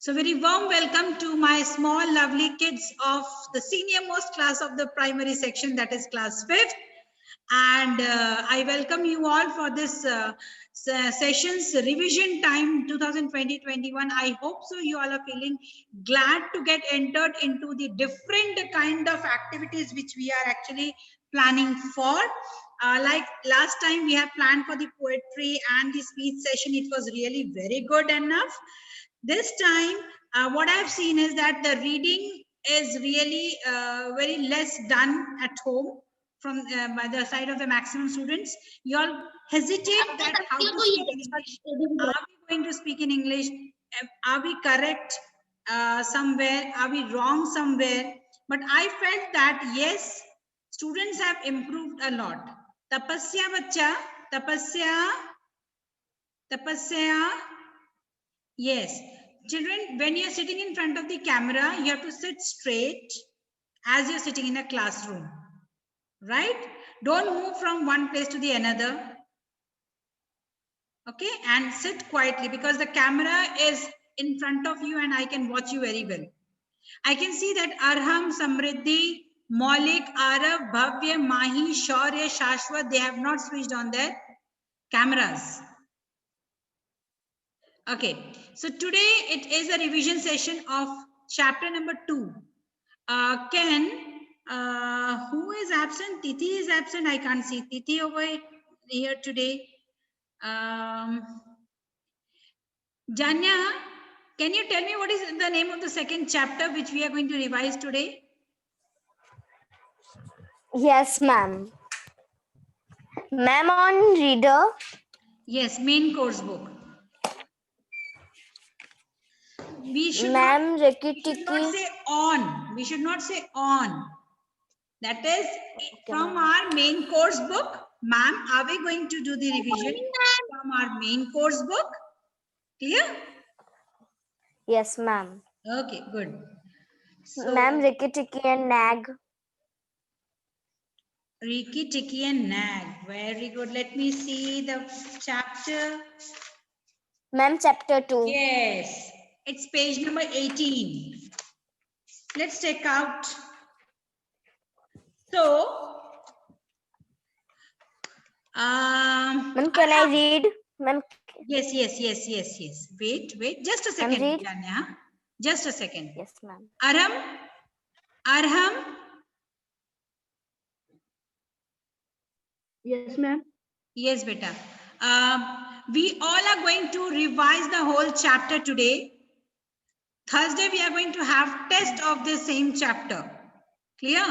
So very warm welcome to my small lovely kids of the senior most class of the primary section, that is class 5th. And I welcome you all for this session's revision time 2020-21. I hope so you all are feeling glad to get entered into the different kind of activities which we are actually planning for. Like last time we have planned for the poetry and the speech session. It was really very good enough. This time, what I've seen is that the reading is really very less done at home from by the side of the maximum students. You all hesitate that how to speak in English. Are we going to speak in English? Are we correct somewhere? Are we wrong somewhere? But I felt that yes, students have improved a lot. Tapasya bacha, tapasya. Yes, children, when you're sitting in front of the camera, you have to sit straight as you're sitting in a classroom, right? Don't move from one place to the another. Okay, and sit quietly because the camera is in front of you and I can watch you very well. I can see that Arham, Samriddhi, Maulik, Arav, Bhavya, Mahi, Shaurya, Shashwat, they have not switched on their cameras. Okay, so today it is a revision session of chapter number 2. Ken, who is absent? Titi is absent. I can't see Titi over here today. Janya, can you tell me what is the name of the second chapter which we are going to revise today? Yes, ma'am. Ma'am, on reader. Yes, main course book. We should Ma'am, not say on. We should not say on. That is from our main course book. Ma'am, are we going to do the revision from our main course book? Clear? Yes, ma'am. Okay, good. So, Ma'am, Rikki Tikki and Nag. Rikki Tikki and Nag. Very good. Let me see the chapter. Ma'am, chapter 2. Yes, it's page number 18. Let's check out. So, Ma'am, can I read? Ma'am. Yes. Wait. Just a second, Janya. Just a second. Yes, ma'am. Arham. Yes, ma'am. Yes, beta. We all are going to revise the whole chapter today. Thursday, we are going to have test of the same chapter. Clear?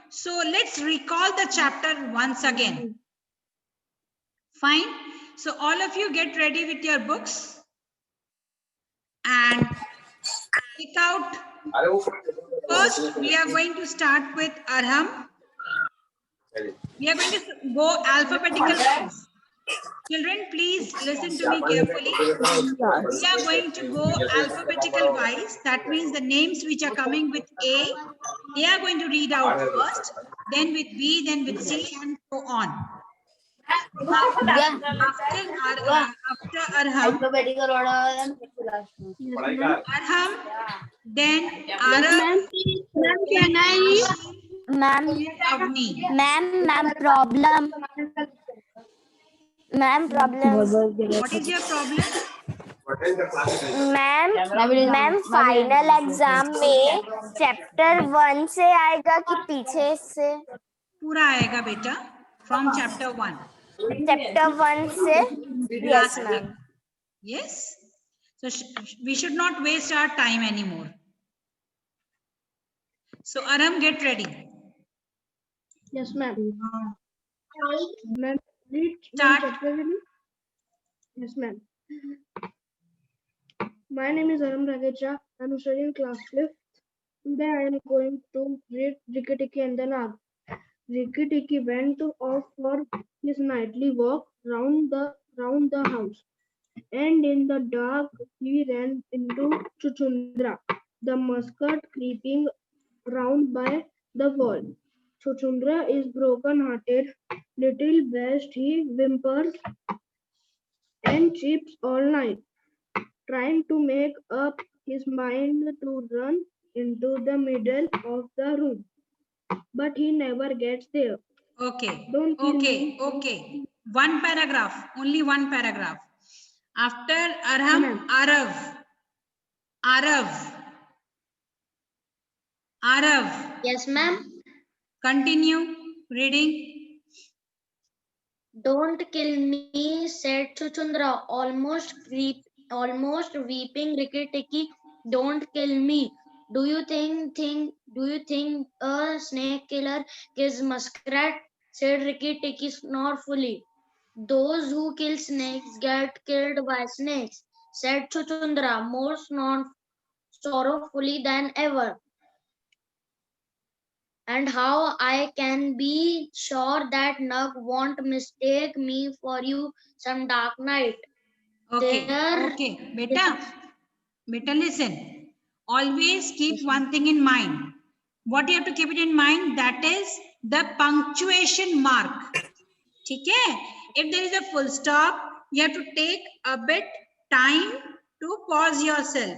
So let's recall the chapter once again. Fine. So all of you get ready with your books and pick out. First, we are going to start with Arham. We are going to go alphabetical wise. Children, please listen to me carefully. We are going to go alphabetical wise. That means the names which are coming with A, they are going to read out first, then with B, then with C, and so on. After Arham, then Arav, Can I Avni. Ma'am, problem. Ma'am, problem. What is your problem? Ma'am final exam में chapter 1 से आएगा कि पीछे से? पूरा आएगा बेटा, from chapter 1. Chapter 1 से? Yes, ma'am. Yes. So we should not waste our time anymore. So Aram, get ready. Yes, ma'am. Ma'am, read Start. chapter with me. Yes, ma'am. My name is Aram Ragecha. I'm studying class 5th. Today I am going to read Rikki Tikki and the Nag. Rikki Tikki went off for his nightly walk round the house, and in the dark he ran into Chuchundra, the muscat creeping round by the wall. Chuchundra is broken-hearted. Little best he whimpers and cheeps all night, trying to make up his mind to run into the middle of the room, but he never gets there. Okay, Don't kill okay, me. okay. One paragraph, only one paragraph. After Arham, Ma'am. Arav. Arav. Arav. Yes, ma'am. Continue reading. Don't kill me, said Chuchundra, almost weeping Rikki Tikki. Don't kill me. Do you think a snake killer kills muskrat? Said Rikki Tikki snorefully. Those who kill snakes get killed by snakes, said Chuchundra, more sorrowfully than ever. And how I can be sure that Nug won't mistake me for you some dark night. Okay, There, okay. Beta, listen. Always keep one thing in mind. What you have to keep it in mind, that is the punctuation mark. Okay? If there is a full stop, you have to take a bit time to pause yourself.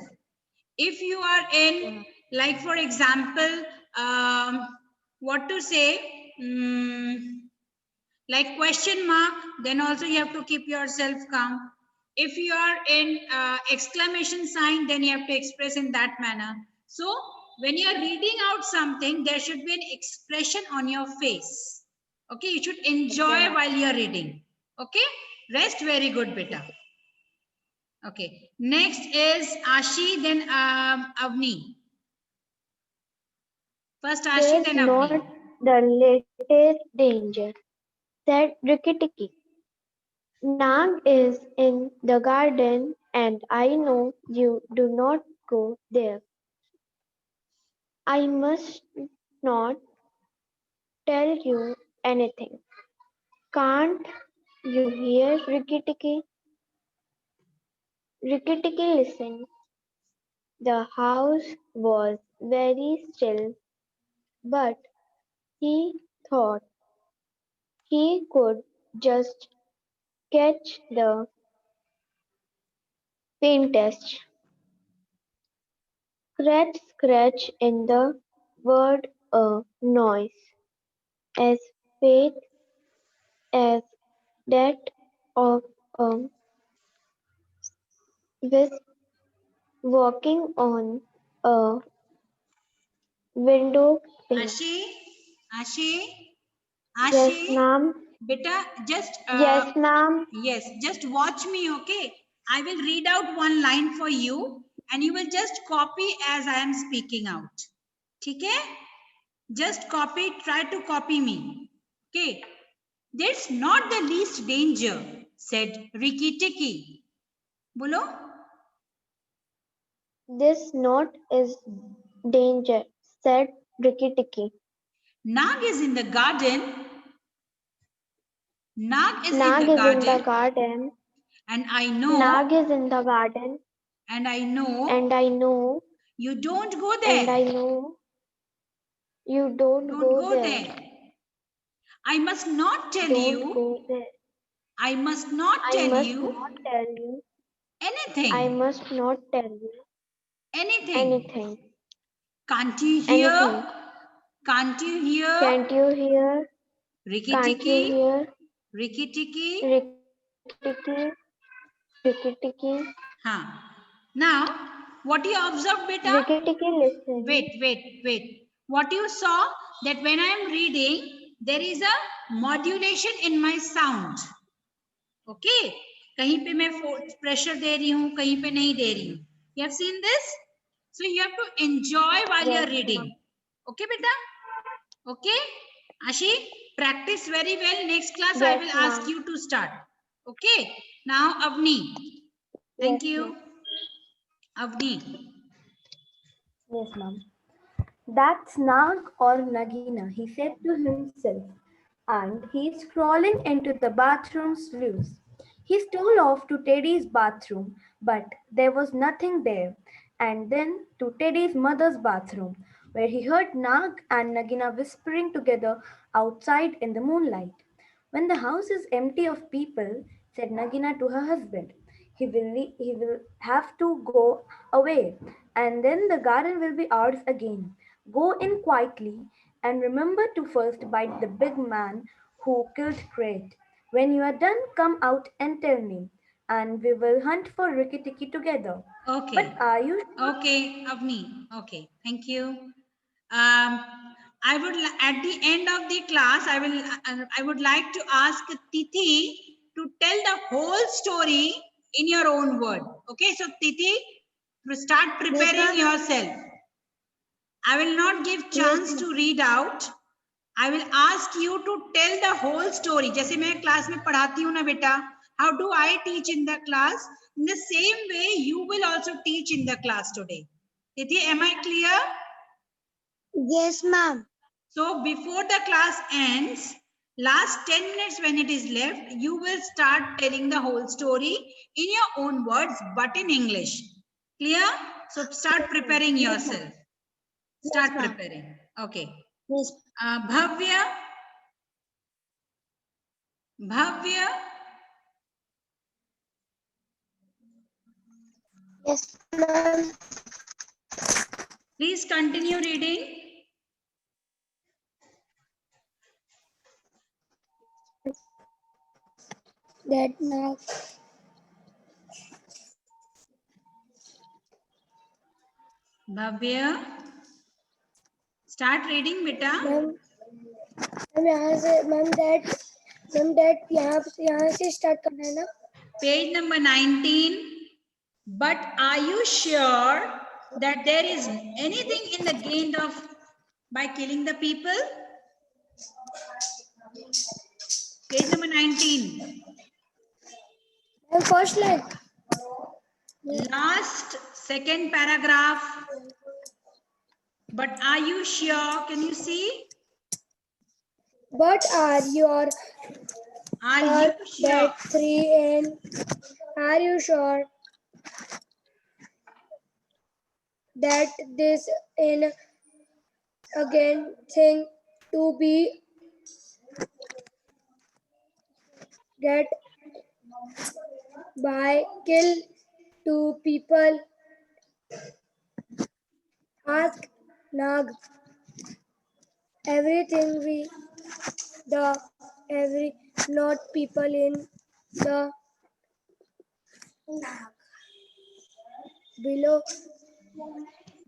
If you are in, like for example, what to say, like question mark, then also you have to keep yourself calm. If you are in exclamation sign, then you have to express in that manner. So when you are reading out something, there should be an expression on your face. Okay, you should enjoy while you are reading. Okay, rest very good, beta. Okay, next is Ashi, then Avni. First Ashi, There's then not Avni. the latest danger, said Rikki Tikki. Nag is in the garden, and I know you do not go there. I must not tell you anything. Can't you hear Rikki Tikki? Rikki Tikki listened. The house was very still, but he thought he could just catch the faintest scratch scratch in the word, a noise as faint as that of a wisp walking on a window pane. Ashi, Ashi, Yes, Ashi. ma'am. Beta, just Yes, ma'am. yes, just watch me, okay? I will read out one line for you and you will just copy as I am speaking out. Okay? Just copy, try to copy me. Okay. There's not the least danger, said Rikki Tikki. Bolo? This note is danger, said Rikki Tikki. Nag is in the garden. Nag is in Nag the is in the garden. garden. And I know. Nag is in the garden. And I know. And I know. You don't go And I there. know. You don't Don't go go there. there. I must not tell Don't you. go there. I must not I tell must you not tell you. I anything. must not tell you Anything. anything. Can't you Anything. hear? Can't you hear? Can't you hear? Rikki Can't you Tikki? hear? Rikki Tikki? Rikki Tikki. Rikki Tikki. Huh. Now, what you observed, beta? Rikki Tikki, listen. Wait. What you saw that when I am reading, there is a modulation in my sound. Okay? कहीं पे मैं pressure दे रही हूँ, कहीं पे नहीं दे रही हूँ. You have seen this? So you have to enjoy while you are Yes, reading. ma'am. Okay, beta? Okay? Ashi, practice very well. Next class, I Yes, will ask ma'am. you to start. Okay? Now, Avni. Thank Yes, you. ma'am. Avni. Yes, ma'am. That's Nag or Nagina, he said to himself, and he's crawling into the bathroom sluice. He stole off to Teddy's bathroom, but there was nothing there, and then to Teddy's mother's bathroom, where he heard Nag and Nagina whispering together outside in the moonlight. When the house is empty of people, said Nagina to her husband, He will have to go away, and then the garden will be ours again. Go in quietly, and remember to first bite the big man who killed Crate. When you are done, come out and tell me, and we will hunt for Rikki Tikki together. Okay. But are you Okay, Avni. Okay, thank you. I would at the end of the class, I would like to ask Tithi to tell the whole story in your own word. Okay, so Tithi, start preparing yourself. I will not give chance to read out. I will ask you to tell the whole story. जैसे मैं class में पढ़ाती हूँ ना बेटा, how do I teach in the class? In the same way, you will also teach in the class today. Tithi, am I clear? Yes, ma'am. So before the class ends, last 10 minutes when it is left, you will start telling the whole story in your own words, but in English. Clear? So start preparing yourself. Start preparing. Okay. Yes. Bhavya. Bhavya. Yes, ma'am. Please continue reading. That now. Bhavya. Start reading, beta. Ma'am यहाँ से ma'am that यहाँ से start करना है ना. Page number 19. But are you sure that there is anything in the gain of by killing the people? Page number 19. First line. Last second paragraph. But are you sure? Can you see? But are you sure? that 3 and are you sure that this in again thing to be get by kill two people? Ask Nag. Everything we the every not people in the below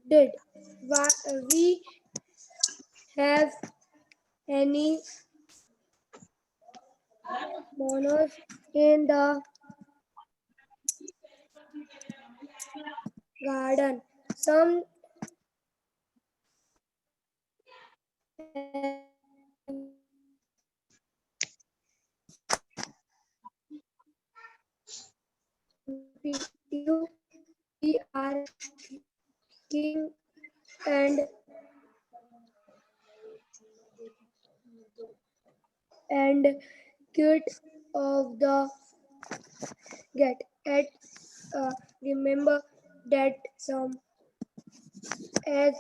did we have any monos in the garden? Some you we are king and kid of the get at remember that some eggs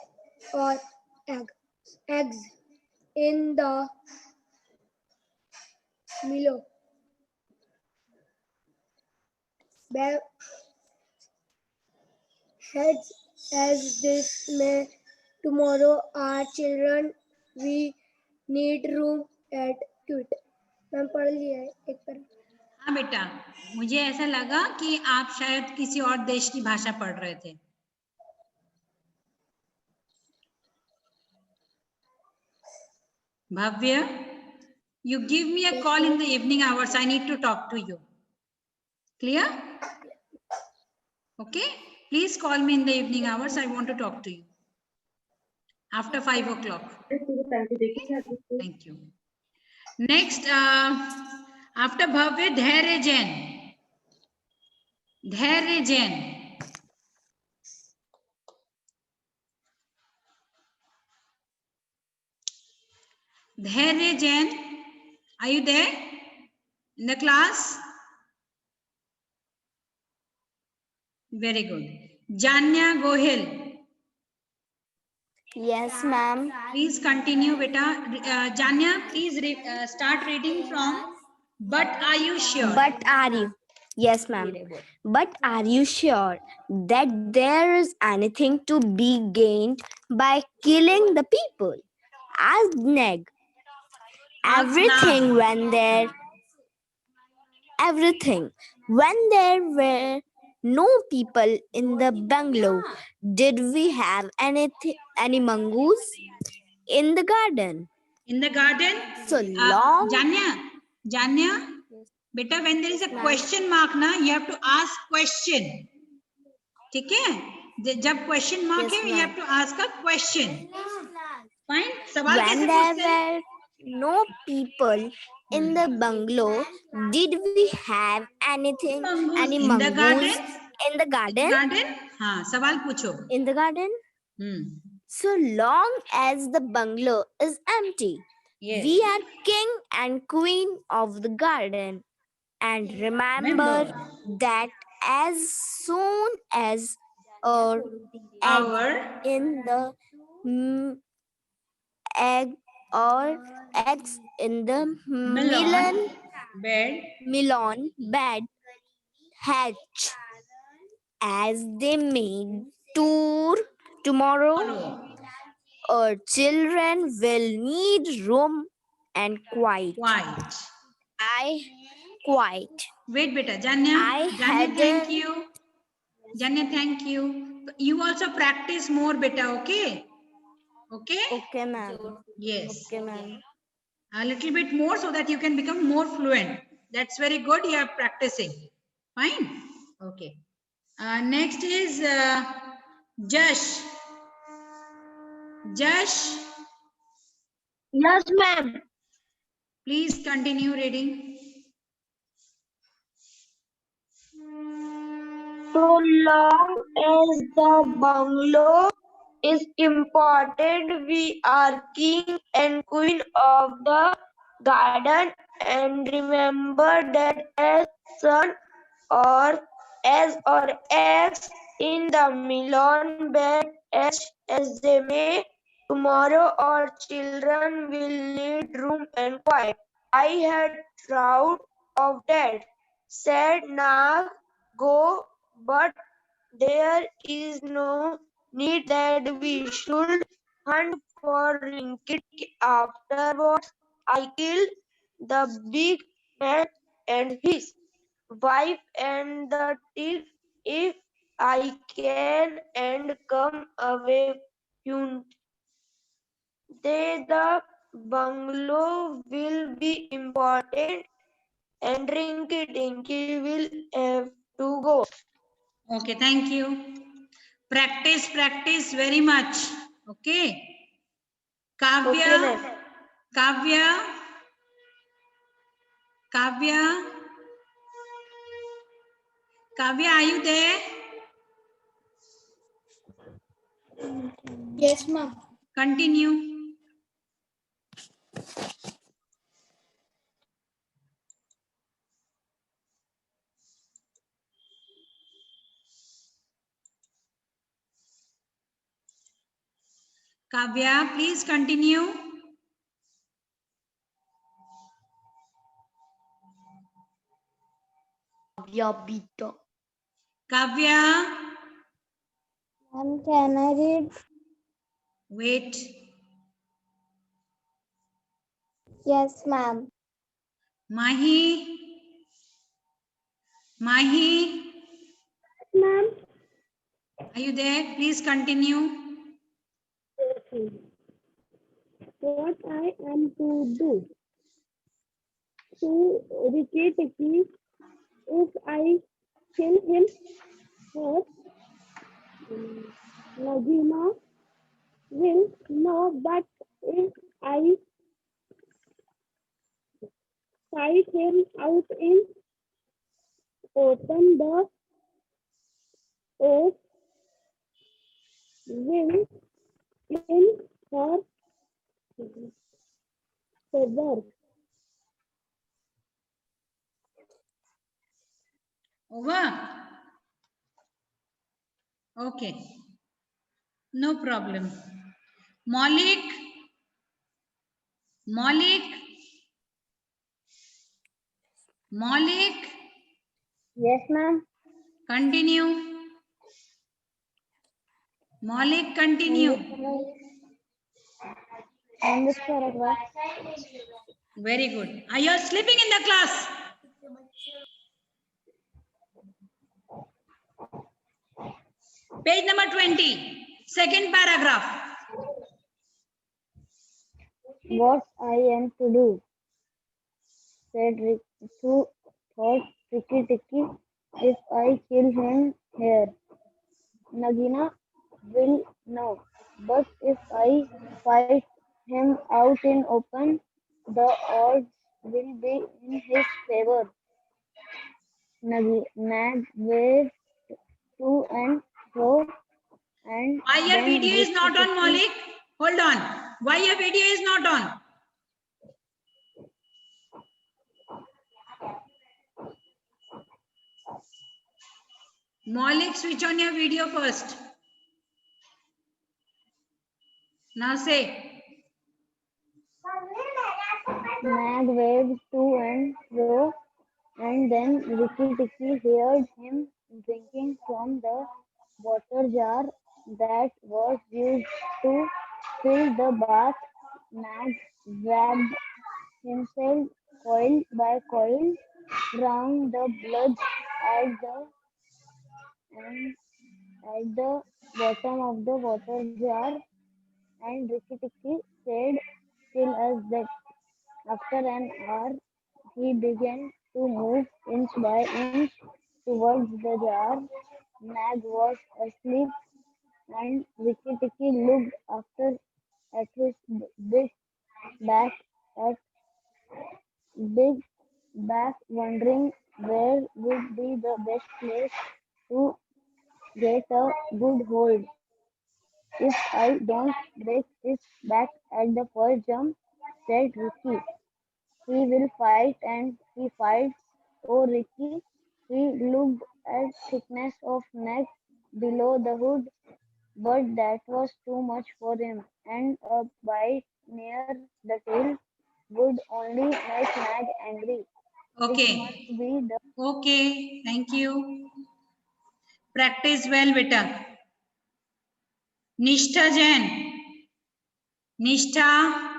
or eggs in the Milo heads as this may tomorrow our children we need room at cute. Ma'am पढ़ लिया है एक बार. हाँ बेटा, मुझे ऐसा लगा कि आप शायद किसी और देश की भाषा पढ़ रहे थे. Bhavya, you give me a call in the evening hours. I need to talk to you. Clear? Okay. Please call me in the evening hours. I want to talk to you. After 5 o'clock. Thank you. Next, after Bhavya, Dhairya Jain. Dhairya Jain. Dhairya Jain, are you there in the class? Very good. Janya Gohil. Yes, ma'am. Please continue, beta. Janya, please start reading from. But are you sure? But are you? Yes, ma'am. But are you sure that there is anything to be gained by killing the people? Asked Neg. Ask Nag. Everything. When there were no people in the bungalow, did we have any mongoose in the garden? In the garden? So long. Janya, beta, when there is a question mark, na, you have to ask question. ठीक है? जब question mark Yes, है, you ma'am. have to ask a question. Fine? सवाल When कैसे there पूछते हैं? were no people in the bungalow, did we have any In the mongoose garden? in the garden? हाँ, सवाल पूछो. In the garden? So long as the bungalow is empty, Yes. we are king and queen of the garden. And remember that as soon as our in the egg or eggs in the melon bed hatch as they may tomorrow. Our children will need room and quiet. Wait, beta. Janya, thank you. Janya, thank you. You also practice more, beta, okay? Okay? Okay, ma'am. Yes. Okay, ma'am. A little bit more so that you can become more fluent. That's very good. You are practicing. Fine. Okay. Next is Jash. Jash, Yes, ma'am. please continue reading. So long as the bungalow is important, we are king and queen of the garden. And remember that as sun or eggs in the melon bed as they may, tomorrow our children will need room and quiet. I had thought of that, said Nag. Go, but there is no need that we should hunt for Rinkit. Afterwards, I killed the big man and his wife and the thief if I can and come away soon. The bungalow will be important and Rinky Dinky will have to go. Okay, thank you. Practice very much. Okay. Kavya. Okay, Kavya. Kavya. Kavya, are you there? Yes, ma'am. Continue. Kavya, please continue. Kavya. Can I read? Wait. Yes, ma'am. Mahi. Ma'am. Are you there? Please continue. What I am to do? To Ricky Tikki, if I kill him first, Nagina will know, but if I fight him out in open, the oak will in her favor. Over. Okay. No problem. Malik. Yes, ma'am. Continue. Maulik, continue. On this paragraph. Very good. Are you sleeping in the class? Page number 20. Second paragraph. What I am to do, said thought Ricky Tikki, if I kill him here. Nagina will know, but if I fight him out in open, the odds will be in his favor. Nag waved to and fro, and Why your then video is not on, Rikki Maulik? Hold on. Why your video is not on? Maulik, switch on your video first. Now say. Nag waved to and fro, and then Rikki Tikki heard him drinking from the water jar that was used to fill the bath. Nag wrapped himself coil by coil round the blood at the and at the bottom of the water jar, and Rikki Tikki stayed still as that. After an hour, he began to move inch by inch towards the jar. Nag was asleep, and Rikki Tikki looked after at his big back at big back, wondering where would be the best place to get a good hold. If I don't break his back at the first jump, said Ricky, he will fight, and he fights. Oh, Ricky, he looked at thickness of neck below the hood, but that was too much for him, and a bite near the tail would only make Nag angry. It must Okay. be the Okay. Thank you. Practice well, beta. Nishtha Jain. Nishtha.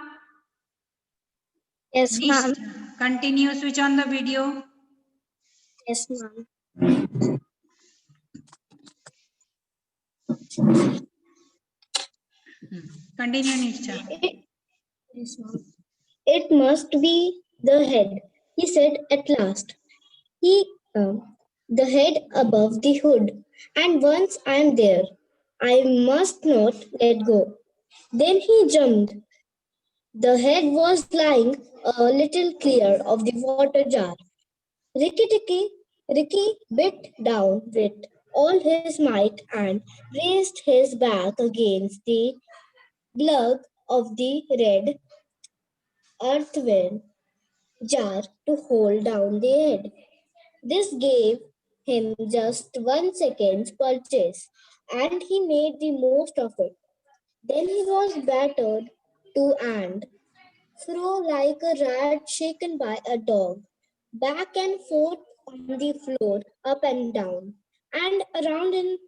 Yes, ma'am. Nishtha. Continue. Switch on the video. Yes, ma'am. Continue, Nishtha. Yes, ma'am. It must be the head, he said at last. He, the head above the hood, and once I am there, I must not let go. Then he jumped. The head was lying a little clear of the water jar. Ricky bit down with all his might and raised his back against the lug of the red earthen jar to hold down the head. This gave him just 1 second's purchase, and he made the most of it. Then he was battered to and fro like a rat shaken by a dog, back and forth on the floor, up and down, and around in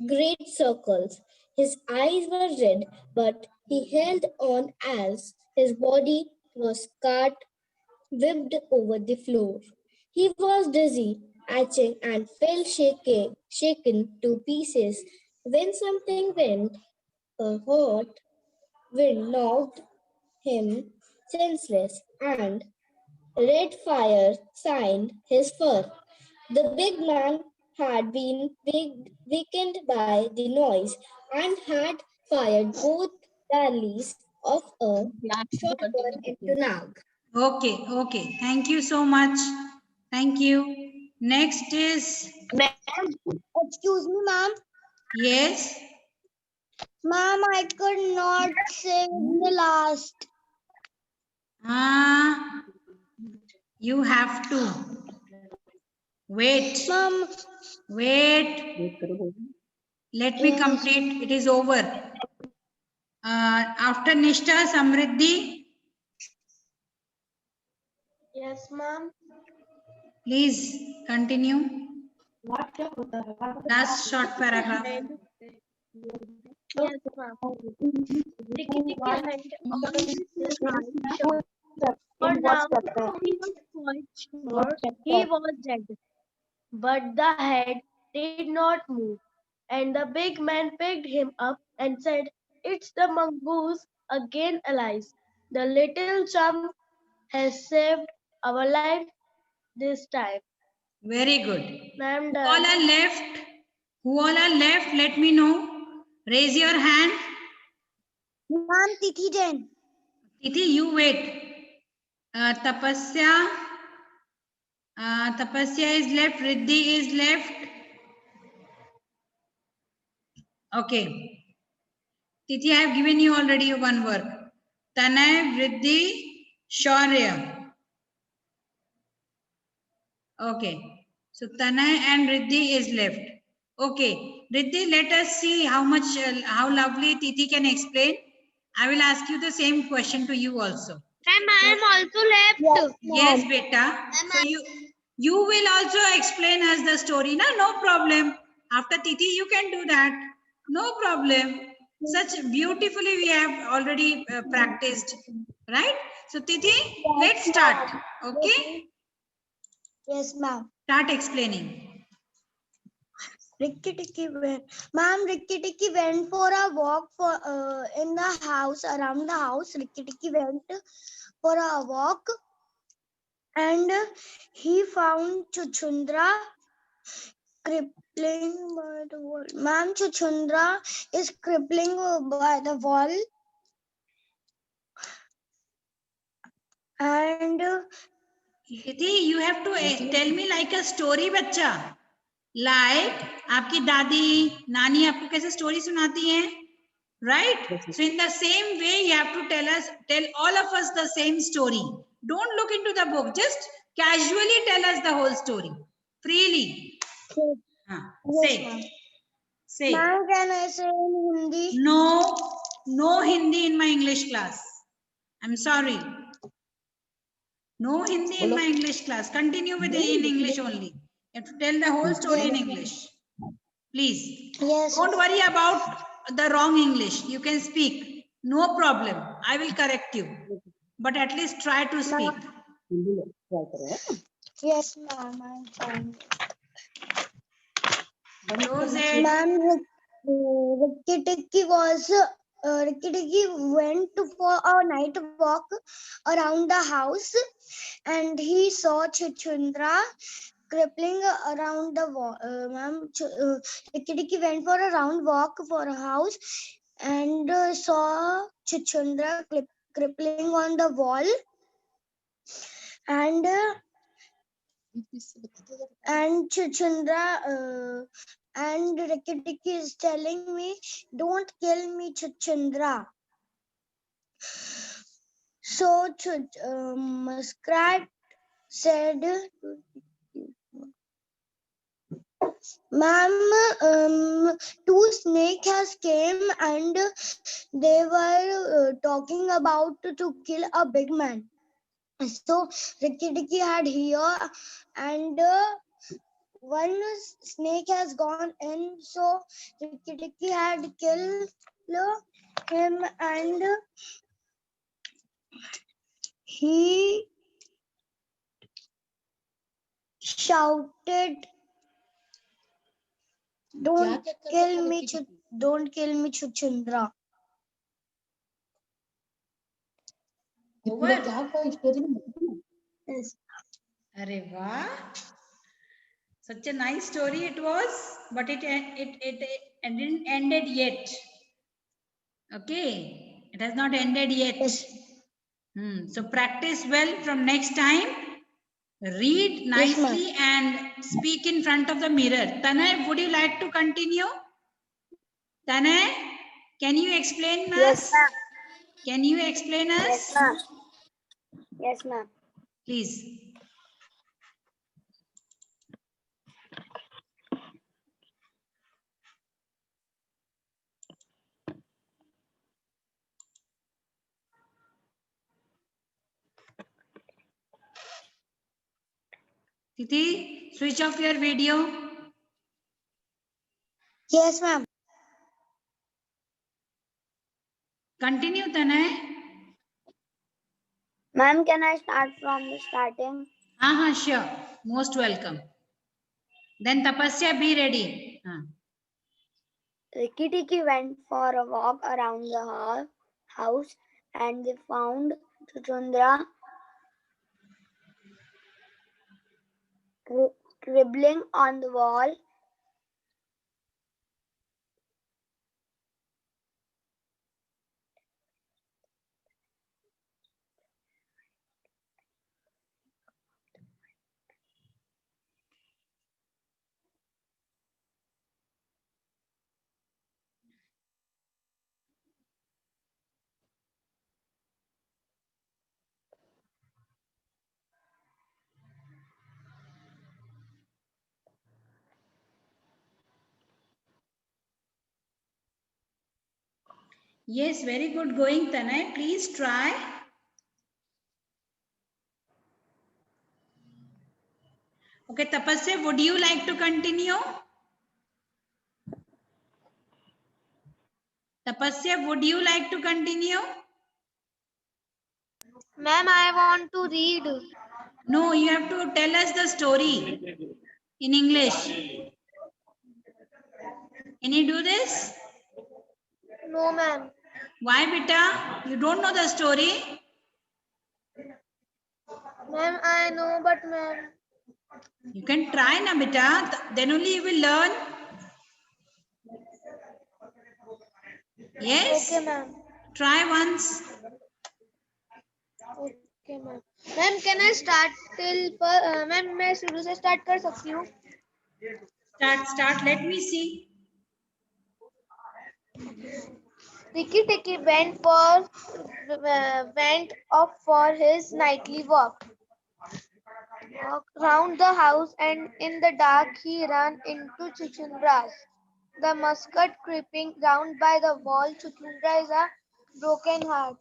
great circles. His eyes were red, but he held on as his body was whipped over the floor. He was dizzy, itching, and fell shaken to pieces when something went. A hot wind knocked him senseless, and red fire signed his fur. The big man had been weakened by the noise and had fired both barrels of a shotgun into Nag. Okay. Okay. Thank you so much. Thank you. Next is, Ma'am, excuse me, ma'am. yes. Ma'am, I could not say the last. You have to. Wait. Ma'am, Wait. Let me complete. It is over. After Nishtha, Samriddhi. yes, ma'am. Please continue. Last short paragraph. Yes, ma'am. Ricky Tikki went on his night shot. For now he was quite sure he was dead. But the head did not move, and the big man picked him up and said, "It's the mongoose again, Alice. The little chump has saved our life this time." Very good. Ma'am, Who all done. are left? Who all are left? Let me know. Raise your hand. Ma'am, Tithi Jain. Tithi, you wait. Tapasya. Tapasya is left. Riddhi is left. Okay. Tithi, I have given you already one work. Tanay, Vriddhi, Shaurya. Okay. So Tanay and Riddhi is left. Okay. Riddhi, let us see how how lovely Tithi can explain. I will ask you the same question to you also. Ma'am, I am also left. Yes, beta. So you will also explain us the story, na? No problem. After Tithi, you can do that. No problem. Such beautifully we have already practiced, right? So Tithi, let's start. Okay? Yes, ma'am. Start explaining. Ricky Tikki went. Ma'am, Ricky Tikki went for a walk in the house, around the house. Ricky Tikki went for a walk and he found Chuchundra crippling by the wall. Ma'am, Chuchundra is crippling by the wall and Tithi, you have to tell me like a story, बच्चा. Like आपकी दादी, नानी आपको कैसे story सुनाती हैं? Right? So in the same way, you have to tell all of us the same story. Don't look into the book. Just casually tell us the whole story. Freely. Say. Ma'am, can I say in Hindi? No Hindi in my English class. I'm sorry. No Hindi in my English class. Continue with it in English only. You have to tell the whole story in English. Please. Yes. Don't worry about the wrong English. You can speak. No problem. I will correct you. But at least try to speak. Yes, ma'am. I'm fine. Close it. Ma'am, Ricky Tikki went for a night walk around the house and he saw Chuchundra crippling around the wall. Ma'am, Ricky Tikki went for a round walk for a house and saw Chuchundra crippling on the wall and Chuchundra and Ricky Tikki is telling me, "Don't kill me, Chuchundra." So Muskrat said, "Ma'am, two snakes has came and they were talking about to kill a big man." So Ricky Tikki had here and one snake has gone in, so Ricky Tikki had killed him and he shouted, don't kill me, Chuchundra." Over. Yes. Arey वाह. Such a nice story it was, but it didn't ended yet. Okay, it has not ended yet. Yes. So practice well from next time. Read nicely and speak in front of the mirror. Tanay, would you like to continue? Tanay, can you explain us? Yes, ma'am. Can you explain us? Yes, ma'am. Yes, ma'am. Please. Titi, switch off your video. Yes, ma'am. Continue, Tanay. Ma'am, can I start from the starting? Sure. Most welcome. Then Tapasya, be ready. Rikki Tikki went for a walk around the house and they found Chuchundra scribbling on the wall. Yes, very good going, Tanay. Please try. Okay, Tapasya, would you like to continue? Tapasya, would you like to continue? Ma'am, I want to read. No, you have to tell us the story in English. Can you do this? No, ma'am. Why, beta? You don't know the story? Ma'am, I know, but ma'am. You can try na, beta. Then only you will learn. Yes? Okay, ma'am. Try once. Okay, ma'am. Ma'am, can I start till ma'am, मैं शुरू से start कर सकती हूँ? Start. Let me see. Rikki Tikki went off for his nightly walk round the house, and in the dark he ran into Chuchundra's. The musket creeping round by the wall. Chuchundra is a broken heart.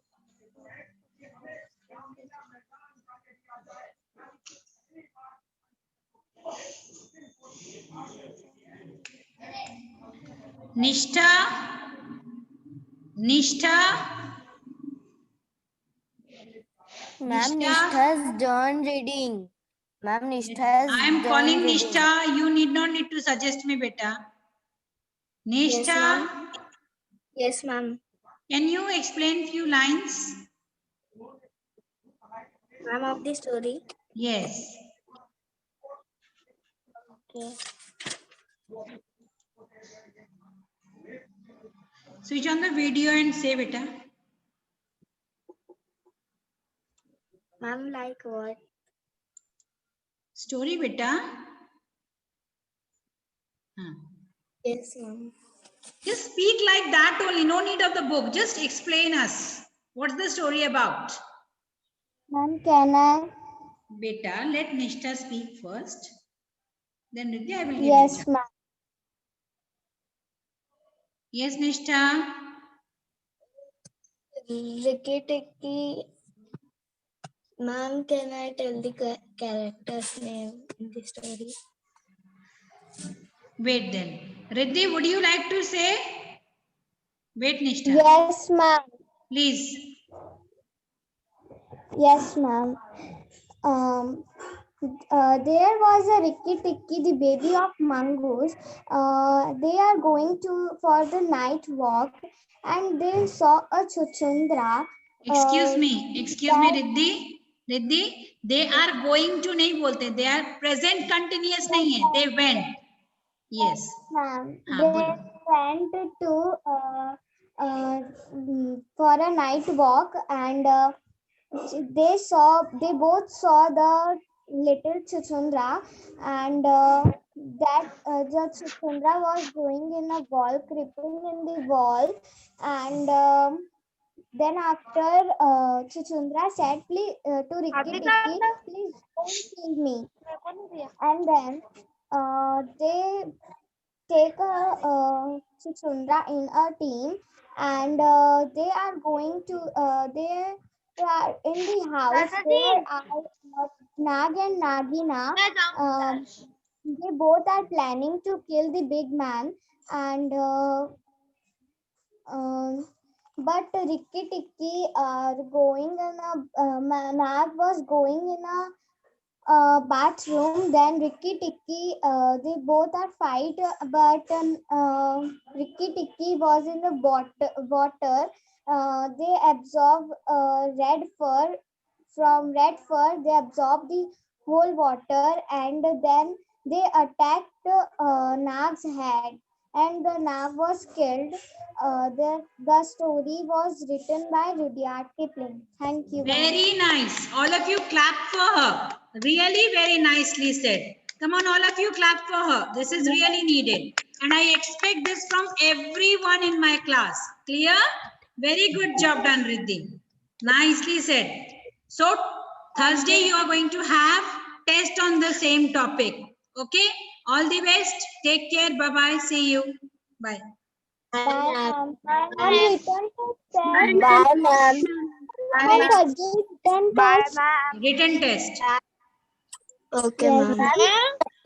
Nishtha. Ma'am, Nishtha's done reading. Ma'am, Nishtha's I am done calling reading. Nishtha. You need not to suggest me, beta. Nishtha, Yes, ma'am. can you explain few lines? Ma'am, of the story. Yes. Okay. Switch on the video and say, beta. Ma'am, like what? Story, beta. Yes, ma'am. Just speak like that only. No need of the book. Just explain us. What's the story about? Ma'am, can I? Beta, let Nishtha speak first. Then Nidhi, I will give Yes, you. ma'am. Yes, Nishtha. Rikki Tikki. Ma'am, can I tell the character's name in the story? Wait then. Riddhi, would you like to say? Wait, Nishtha. Yes, ma'am. Please. Yes, ma'am. There was a Rikki Tikki, the baby of mongoose. They are going for the night walk, and they saw a chuchundra. Excuse me, Riddhi. Riddhi, they are going to नहीं बोलते. They are present continuous नहीं है. They went. Yes. Ma'am, हाँ, they बोलो. went to for a night walk, and they both saw the little chuchundra, and that the chuchundra was going in a wall, creeping in the wall, and then after chuchundra said, please to Rikki Tikki, please don't kill me. And then they take a chuchundra in a team, and they are going to they are in the house. There are Nag and Nagina, they both are planning to kill the big man, and but Rikki Tikki are going in a Nag was going in a bathroom. Then Rikki Tikki, they both are fight, but Rikki Tikki was in the water. They absorb red fur. From red fur, they absorb the whole water, and then they attacked Nag's head, and the Nag was killed. The story was written by Rudyard Kipling. Thank you. Very nice. All of you clap for her. Really very nicely said. Come on, all of you clap for her. This is really needed. And I expect this from everyone in my class. Clear? Very good job done, Riddhi. Nicely said. So, Thursday you are going to have test on the same topic. Okay? All the best. Take care. Bye-bye. See you. Bye. Bye, ma'am. Ma'am, return test. Bye, ma'am. On Thursday, return test. Written test. Okay, Yes. ma'am.